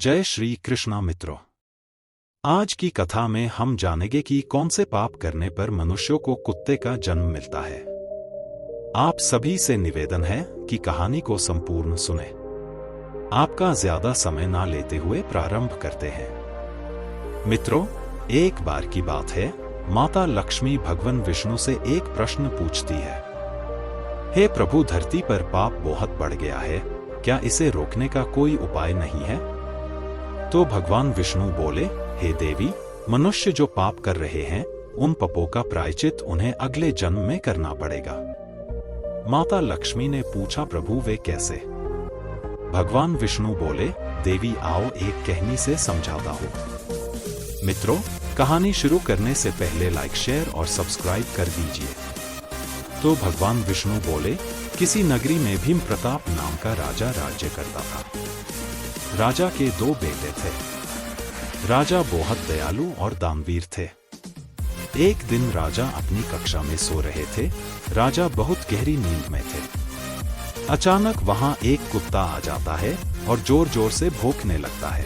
जय श्री कृष्णा मित्रों। आज की कथा में हम जानेंगे कि कौन से पाप करने पर मनुष्यों को कुत्ते का जन्म मिलता है। आप सभी से निवेदन है कि कहानी को संपूर्ण सुने। आपका ज्यादा समय ना लेते हुए प्रारंभ करते हैं। मित्रों, एक बार की बात है, माता लक्ष्मी भगवान विष्णु से एक प्रश्न पूछती है। हे प्रभु, धरती पर पाप बहुत बढ़ गया है, क्या इसे रोकने का कोई उपाय नहीं है? तो भगवान विष्णु बोले, हे देवी, मनुष्य जो पाप कर रहे हैं उन पापों का प्रायश्चित उन्हें अगले जन्म में करना पड़ेगा। माता लक्ष्मी ने पूछा, प्रभु वे कैसे? भगवान विष्णु बोले, देवी आओ एक कहानी से समझाता हूँ। मित्रों, कहानी शुरू करने से पहले लाइक, शेयर और सब्सक्राइब कर दीजिए। तो भगवान विष्णु बोले, किसी नगरी में भीम प्रताप नाम का राजा राज्य करता था। राजा के दो बेटे थे। राजा बहुत दयालु और दानवीर थे। एक दिन राजा अपनी कक्षा में सो रहे थे। राजा बहुत गहरी नींद में थे। अचानक वहां एक कुत्ता आ जाता है और जोर जोर से भौंकने लगता है।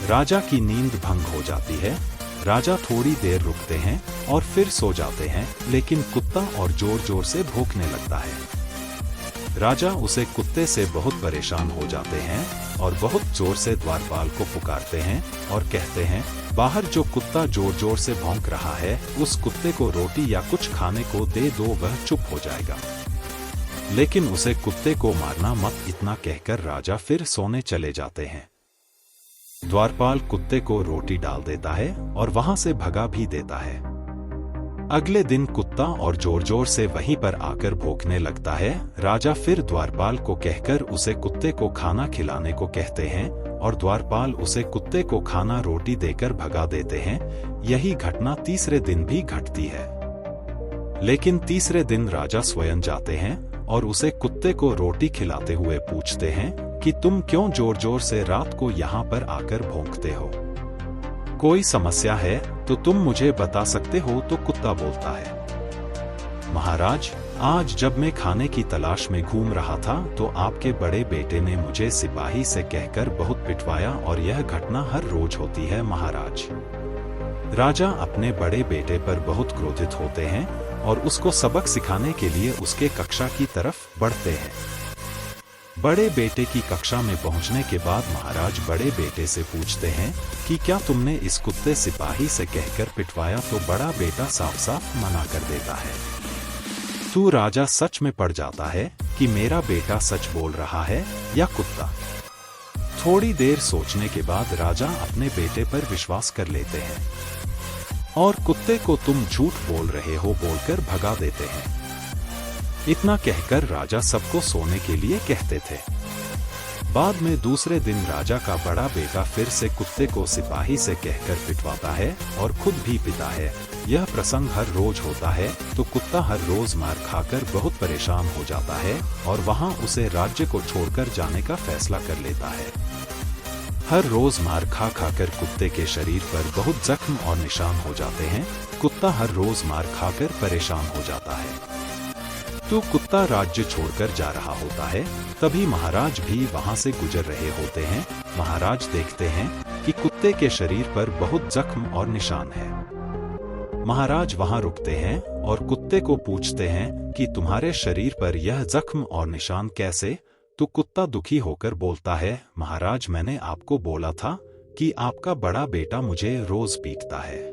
राजा की नींद भंग हो जाती है। राजा थोड़ी देर रुकते हैं और फिर सो जाते हैं, लेकिन कुत्ता और जोर जोर से भौंकने लगता है। राजा उसे कुत्ते से बहुत परेशान हो जाते हैं और बहुत जोर से द्वारपाल को पुकारते हैं और कहते हैं, बाहर जो कुत्ता जोर जोर से भौंक रहा है उस कुत्ते को रोटी या कुछ खाने को दे दो, वह चुप हो जाएगा। लेकिन उसे कुत्ते को मारना मत, इतना कहकर राजा फिर सोने चले जाते हैं। द्वारपाल कुत्ते को रोटी डाल देता है और वहां से भगा भी देता है। अगले दिन कुत्ता और जोर जोर से वहीं पर आकर भौंकने लगता है। राजा फिर द्वारपाल को कहकर उसे कुत्ते को खाना खिलाने को कहते हैं और द्वारपाल उसे कुत्ते को खाना रोटी देकर भगा देते हैं। यही घटना तीसरे दिन भी घटती है। लेकिन तीसरे दिन राजा स्वयं जाते हैं और उसे कुत्ते को रोटी खिलाते हुए पूछते हैं कि तुम क्यों जोर जोर से रात को यहाँ पर आकर भौंकते हो? कोई समस्या है तो तुम मुझे बता सकते हो? तो कुत्ता बोलता है, महाराज, आज जब मैं खाने की तलाश में घूम रहा था तो आपके बड़े बेटे ने मुझे सिपाही से कहकर बहुत पिटवाया और यह घटना हर रोज होती है महाराज। राजा अपने बड़े बेटे पर बहुत क्रोधित होते हैं और उसको सबक सिखाने के लिए उसके कक्षा की तरफ बढ़ते हैं। बड़े बेटे की कक्षा में पहुंचने के बाद महाराज बड़े बेटे से पूछते हैं कि क्या तुमने इस कुत्ते सिपाही से कहकर पिटवाया? तो बड़ा बेटा साफ साफ मना कर देता है। तू राजा सच में पड़ जाता है कि मेरा बेटा सच बोल रहा है या कुत्ता? थोड़ी देर सोचने के बाद राजा अपने बेटे पर विश्वास कर लेते हैं और कुत्ते को तुम झूठ बोल रहे हो बोलकर भगा देते हैं। इतना कहकर राजा सबको सोने के लिए कहते थे। बाद में दूसरे दिन राजा का बड़ा बेटा फिर से कुत्ते को सिपाही से कहकर पिटवाता है और खुद भी पिता है। यह प्रसंग हर रोज होता है तो कुत्ता हर रोज मार खाकर बहुत परेशान हो जाता है और वहां उसे राज्य को छोड़कर जाने का फैसला कर लेता है। हर रोज मार खा खाकर कुत्ते के शरीर पर बहुत जख्म और निशान हो जाते हैं। कुत्ता हर रोज मार खाकर परेशान हो जाता है। तो कुत्ता राज्य छोड़कर जा रहा होता है। तभी महाराज भी वहां से गुजर रहे होते हैं। महाराज देखते हैं कि कुत्ते के शरीर पर बहुत जख्म और निशान है। महाराज वहां रुकते हैं और कुत्ते को पूछते हैं कि तुम्हारे शरीर पर यह जख्म और निशान कैसे? तो कुत्ता दुखी होकर बोलता है, महाराज, मैंने आपको बोला था कि आपका बड़ा बेटा मुझे रोज पीटता है।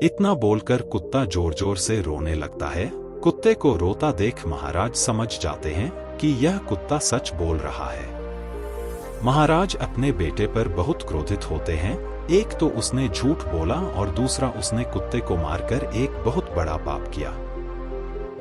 इतना बोलकर कुत्ता जोर जोर से रोने लगता है। कुत्ते को रोता देख महाराज समझ जाते हैं कि यह कुत्ता सच बोल रहा है। महाराज अपने बेटे पर बहुत क्रोधित होते हैं। एक तो उसने झूठ बोला और दूसरा उसने कुत्ते को मारकर एक बहुत बड़ा पाप किया।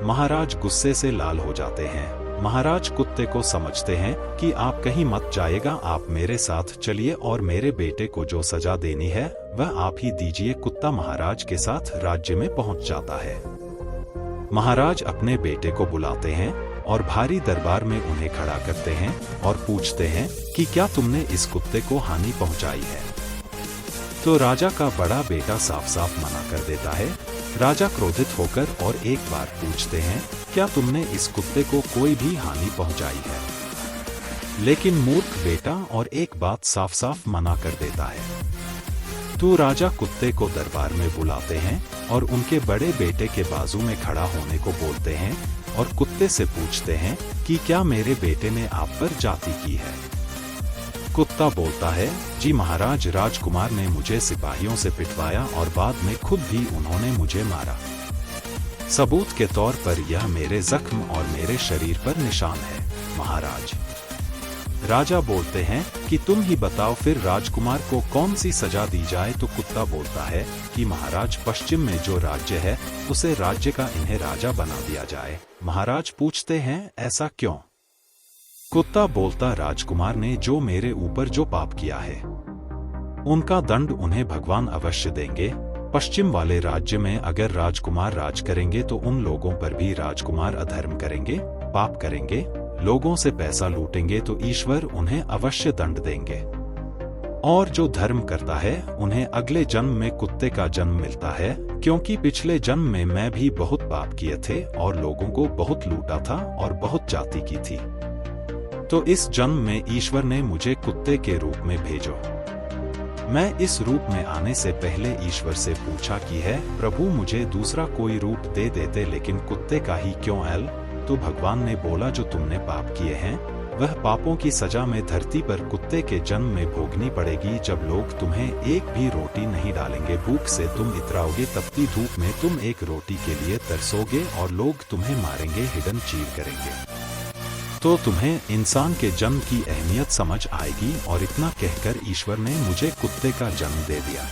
महाराज गुस्से से लाल हो जाते हैं। महाराज कुत्ते को समझते हैं कि आप कहीं मत जाइएगा, आप मेरे साथ चलिए और मेरे बेटे को जो सजा देनी है वह आप ही दीजिए। कुत्ता महाराज के साथ राज्य में पहुंच जाता है। महाराज अपने बेटे को बुलाते हैं और भारी दरबार में उन्हें खड़ा करते हैं और पूछते हैं कि क्या तुमने इस कुत्ते को हानि पहुंचाई है? तो राजा का बड़ा बेटा साफ साफ मना कर देता है। राजा क्रोधित होकर और एक बार पूछते हैं, क्या तुमने इस कुत्ते को कोई भी हानि पहुंचाई है? लेकिन मूर्ख बेटा और एक बात साफ साफ मना कर देता है। तो राजा कुत्ते को दरबार में बुलाते हैं और उनके बड़े बेटे के बाजू में खड़ा होने को बोलते हैं और कुत्ते से पूछते हैं कि क्या मेरे बेटे ने आप पर जाति की है। कुत्ता बोलता है, जी महाराज, राजकुमार ने मुझे सिपाहियों से पिटवाया और बाद में खुद भी उन्होंने मुझे मारा। सबूत के तौर पर यह मेरे जख्म और मेरे शरीर पर निशान है महाराज। राजा बोलते हैं कि तुम ही बताओ फिर राजकुमार को कौन सी सजा दी जाए। तो कुत्ता बोलता है कि महाराज, पश्चिम में जो राज्य है उसे राज्य का इन्हें राजा बना दिया जाए। महाराज पूछते हैं, ऐसा क्यों? कुत्ता बोलता, राजकुमार ने जो मेरे ऊपर जो पाप किया है उनका दंड उन्हें भगवान अवश्य देंगे। पश्चिम वाले राज्य में अगर राजकुमार राज करेंगे तो उन लोगों पर भी राजकुमार अधर्म करेंगे, पाप करेंगे, लोगों से पैसा लूटेंगे तो ईश्वर उन्हें अवश्य दंड देंगे। और जो धर्म करता है उन्हें अगले जन्म में कुत्ते का जन्म मिलता है, क्योंकि पिछले जन्म में मैं भी बहुत पाप किए थे और लोगों को बहुत लूटा था और बहुत जाति की थी। तो इस जन्म में ईश्वर ने मुझे कुत्ते के रूप में भेजो। मैं इस रूप में आने से पहले ईश्वर से पूछा कि है प्रभु मुझे दूसरा कोई रूप दे देते, लेकिन कुत्ते का ही क्यों एल? तो भगवान ने बोला, जो तुमने पाप किए हैं वह पापों की सजा में धरती पर कुत्ते के जन्म में भोगनी पड़ेगी। जब लोग तुम्हें एक भी रोटी नहीं डालेंगे, भूख से तुम इतराओगे, तपती धूप में तुम एक रोटी के लिए तरसोगे और लोग तुम्हें मारेंगे, हिडन चीर करेंगे, तो तुम्हें इंसान के जन्म की अहमियत समझ आएगी। और इतना कहकर ईश्वर ने मुझे कुत्ते का जन्म दे दिया।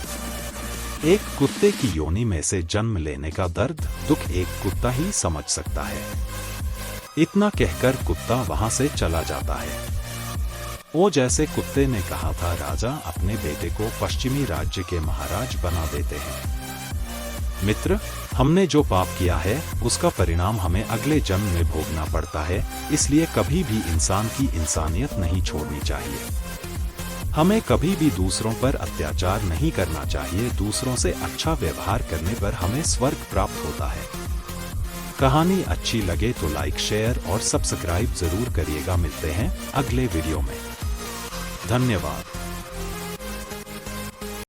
एक कुत्ते की योनि में से जन्म लेने का दर्द, दुख एक कुत्ता ही समझ सकता है। इतना कहकर कुत्ता वहां से चला जाता है। वो जैसे कुत्ते ने कहा था, राजा अपने बेटे को पश्चिमी राज्य के महाराज बना देते हैं। मित्र, हमने जो पाप किया है उसका परिणाम हमें अगले जन्म में भोगना पड़ता है, इसलिए कभी भी इंसान की इंसानियत नहीं छोड़नी चाहिए। हमें कभी भी दूसरों पर अत्याचार नहीं करना चाहिए। दूसरों से अच्छा व्यवहार करने पर हमें स्वर्ग प्राप्त होता है। कहानी अच्छी लगे तो लाइक, शेयर और सब्सक्राइब जरूर करिएगा। मिलते हैं अगले वीडियो में। धन्यवाद।